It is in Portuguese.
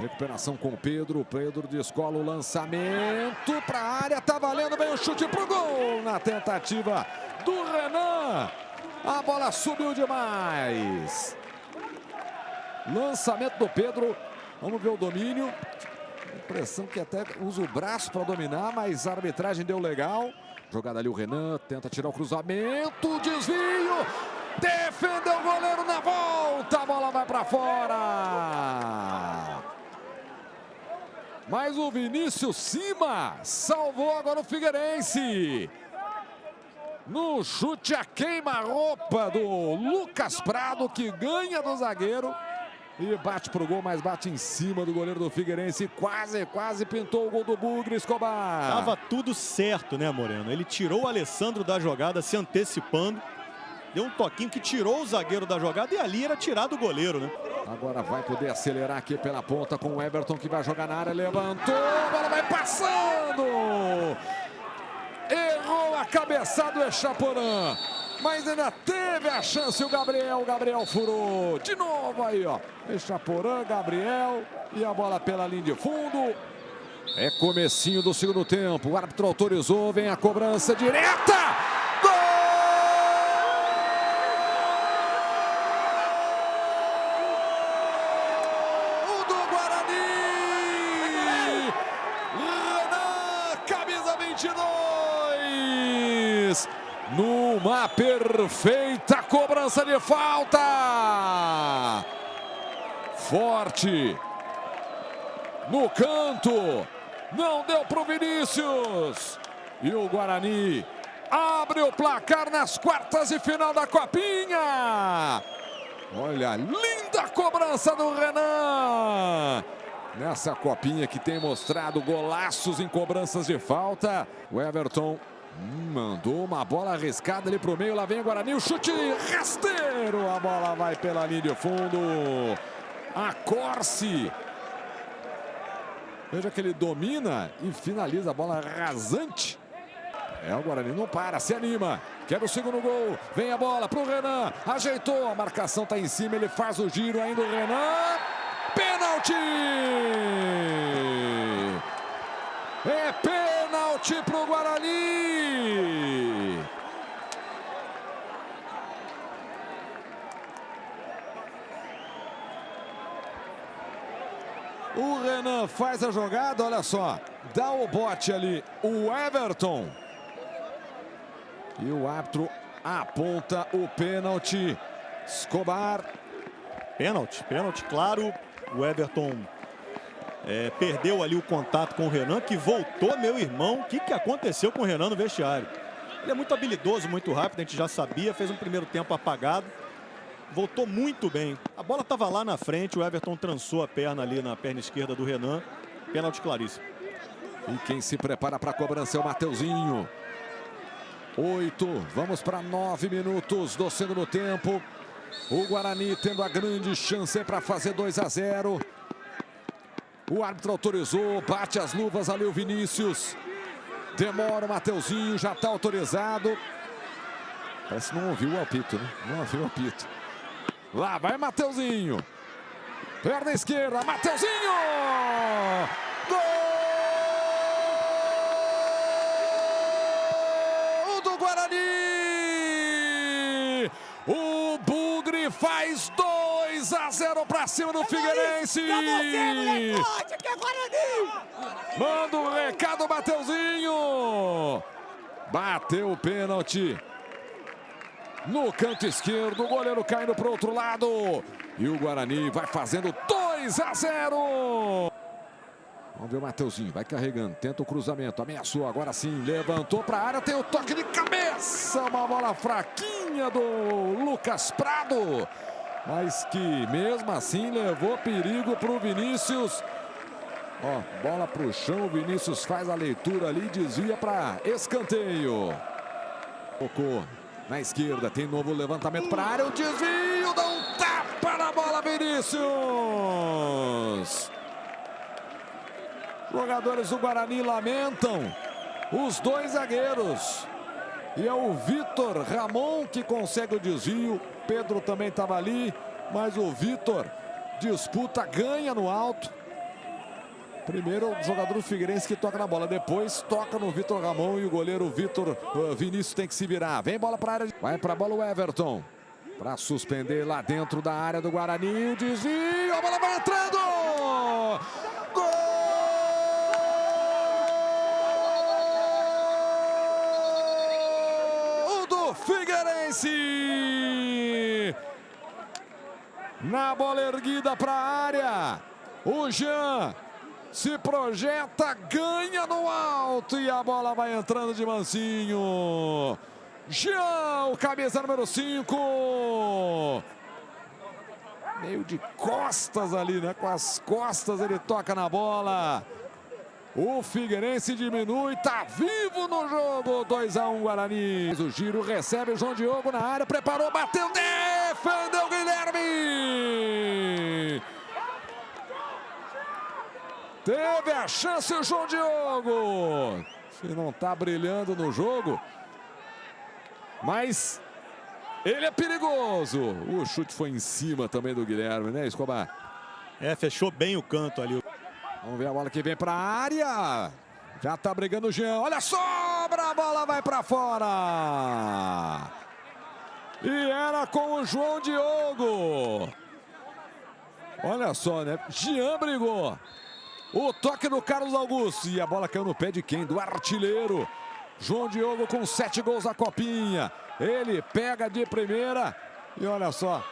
Recuperação com o Pedro. Pedro descola o lançamento para a área. Tá valendo, vem o chute pro gol na tentativa do Renan. A bola subiu demais. Lançamento do Pedro. Vamos ver o domínio. Impressão que até usa o braço para dominar, mas a arbitragem deu legal. Jogada ali o Renan, tenta tirar o cruzamento, desvio. Defendeu o goleiro na volta, a bola vai para fora. Mas o Vinícius Cima salvou agora o Figueirense. No chute a queima-roupa do Lucas Prado, que ganha do zagueiro. E bate pro gol, mas bate em cima do goleiro do Figueirense. Quase pintou o gol do Bugre Escobar. Tava tudo certo, né, Moreno? Ele tirou o Alessandro da jogada, se antecipando. Deu um toquinho que tirou o zagueiro da jogada e ali era tirado o goleiro, né? Agora vai poder acelerar aqui pela ponta com o Everton, que vai jogar na área. Levantou, a bola vai passando. Errou a cabeçada do Echaporã. Mas ainda teve a chance o Gabriel. O Gabriel furou. De novo aí, ó. Echaporã, Gabriel. E a bola pela linha de fundo. É comecinho do segundo tempo. O árbitro autorizou. Vem a cobrança direta. Gol! Do Guarani! Renan, camisa 22. Numa perfeita cobrança de falta. Forte. No canto. Não deu para o Vinícius. E o Guarani abre o placar nas quartas de final da Copinha. Olha, linda cobrança do Renan. Nessa Copinha que tem mostrado golaços em cobranças de falta. O Everton mandou uma bola arriscada ali pro meio. Lá vem o Guarani, o chute rasteiro. A bola vai pela linha de fundo. A Corse. Veja que ele domina e finaliza a bola rasante. O Guarani não para, se anima. Quer o segundo gol. Vem a bola pro Renan. Ajeitou, a marcação tá em cima. Ele faz o giro ainda, o Renan. Pênalti! É pênalti pro Guarani! O Renan faz a jogada, olha só. Dá o bote ali, o Everton. E o árbitro aponta o pênalti. Escobar. Pênalti claro. O Everton perdeu ali o contato com o Renan, que voltou, meu irmão. O que aconteceu com o Renan no vestiário? Ele é muito habilidoso, muito rápido, a gente já sabia. Fez um primeiro tempo apagado. Voltou muito bem. A bola estava lá na frente, o Everton trançou a perna ali na perna esquerda do Renan. Pênalti claríssimo. E quem se prepara para a cobrança é o Mateuzinho. 8, vamos para 9 minutos do segundo tempo. O Guarani tendo a grande chance para fazer 2-0. O árbitro autorizou, bate as luvas ali o Vinícius. Demora o Mateuzinho, já está autorizado. Parece que não ouviu o apito, né? Não ouviu o apito. Lá vai Mateuzinho. Perna esquerda, Mateuzinho! Gol do Guarani! O Bugre faz 2-0 para cima do Figueirense. Manda um recado, Mateuzinho. Bateu o pênalti. No canto esquerdo, o goleiro caindo para o outro lado. E o Guarani vai fazendo 2-0. Vamos ver o Mateuzinho, vai carregando, tenta o cruzamento, ameaçou, agora sim, levantou para a área, tem o toque de cabeça. Uma bola fraquinha do Lucas Prado. Mas que mesmo assim levou perigo para o Vinícius. Ó, bola para o chão, o Vinícius faz a leitura ali, desvia para escanteio. Tocou. Na esquerda, tem novo levantamento para a área, o desvio, dá um tapa na bola, Vinícius. Jogadores do Guarani lamentam os dois zagueiros. E é o Vitor Ramon que consegue o desvio. Pedro também estava ali, mas o Vitor disputa, ganha no alto. Primeiro o jogador do Figueirense que toca na bola, depois toca no Vitor Ramon e o goleiro Vinícius tem que se virar. Vem bola para a área, vai para a bola o Everton. Para suspender lá dentro da área do Guarani, o desvio, a bola vai entrando! Gol do Figueirense! Na bola erguida para a área, o Jean se projeta, ganha no alto e a bola vai entrando de mansinho. Jean, o camisa número 5. Meio de costas ali, né? Com as costas ele toca na bola. O Figueirense diminui, tá vivo no jogo. 2-1 Guarani. O giro recebe o João Diogo na área, preparou, bateu, defendeu o Guilherme. Teve a chance o João Diogo. Se não tá brilhando no jogo, mas ele é perigoso. O chute foi em cima também do Guilherme, né, Escobar? Fechou bem o canto ali. Vamos ver a bola que vem para a área. Já tá brigando o Jean. Olha, sobra, a bola vai para fora. E era com o João Diogo. Olha só, né? Jean brigou. O toque do Carlos Augusto. E a bola caiu no pé de quem? Do artilheiro. João Diogo com 7 gols na copinha. Ele pega de primeira. E olha só.